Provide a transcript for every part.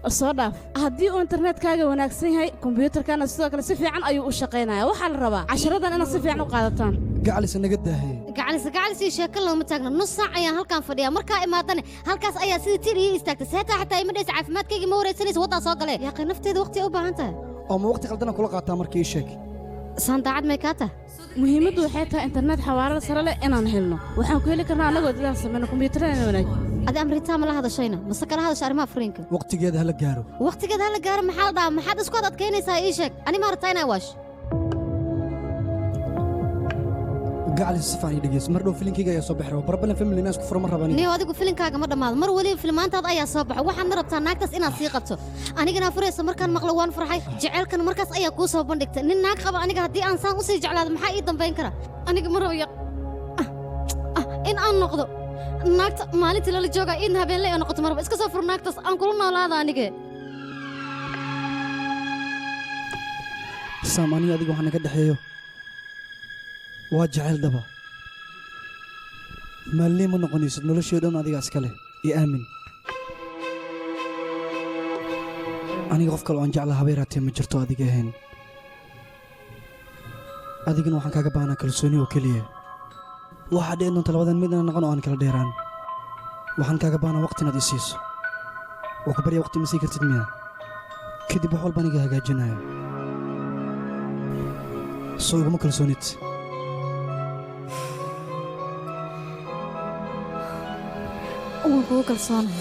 الصدف هدي إنترنت كاجا وناكسين هاي كمبيوتر كان الصدق لسفي عن أيو الشقينا وحال الربع 10 أنا صفي عن قادتان قعلس إنك قدها gacalisi sheeko looma taagno nus saac ayaan halkaan fadhiyaa markaa imaadane halkaas ayaa sidii tir ii istaagtay seeta xataa ima dhaysa caafimaadkayga ma wareysanaysa waddaa soo galee yaaqi nafteeda waqti u baahan tahay oo ma waqti qaldana kula qaataa markii sheeg saan daacad may kaa tahay muhiimaddu waxay tahay internet xawaaro sare leh inaan helno waxaan ku heli karnaa anagoo dadaal sameyno kombiyuutarada wanaag adi amritaa ma la hadashayna mase kala hadasha arrimaha furiinka waqtigeeda hala gaaro maxaa la dhahaa maxaad isku adkaynaysaa ii sheeg ani ma rabtaa inaa waash قاعد السفان يدقيس مردو فيلم كيجا يا صباح رو بربنا فيلم الناس كفر مرة بني نيو أديكو فيلم كاجا مرة مر ولي فيلمان تاد أي صباح واحد نربطان ناقص إنا سيقته أنا جنا فريس مركان مقلوان فرحي جعل كان مركز أي كوسة وبندكت إن ناق خبا أنا جهدي إنسان وسي جعل هذا محايد دم بين كرا أنا مرة ويا إن أنا نقضو ناقت مالي تلالي جوجا إنها بين لي أنا قط مرة بس كسافر ناقتص أنكلنا ولا هذا أنا جي ساماني أديكو حنا كده حيو واجعل دبا مالي من نقنيس نلوش يدون أديك أسكله يأمن أنا غفك لو أنجع لها بيراتي مجرتو أديك هين أديك نوحن كاقبانا كالسوني وكليه واحد إنو تلوذن ميدنا نغنو أنا كلا ديران وحن كاقبانا وقتنا دي سيس وكبري وقت مسيكر تدمية كدي بحول بانيقا هاقا جنايا سويقو مكالسونيت وكو كلصانه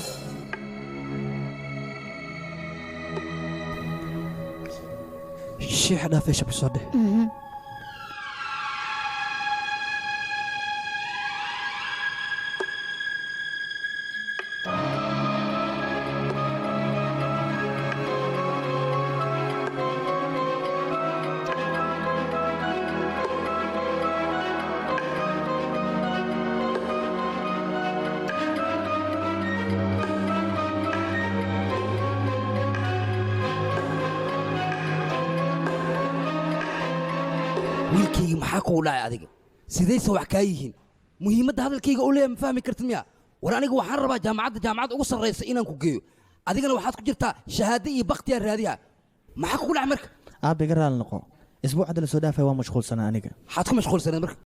شي حدا فيش بصده wiilkayga maxaa ku dhacay adiga sidayse wax ka yihiin muhiimadda hadalkayga oo leeyahay ma fahmi kartid miya war aniga waxaan rabaa jaamacadda ugu sarreysa inaan ku geeyo adigana waxaad ku jirtaa shahaado iyo bakhtiyaar raadiya maxaa ku dhacay marka aabiga raal noqo isbuuca la soo dhaafay waa mashquulsanaa aniga waxaad ku mashquulsanayd marka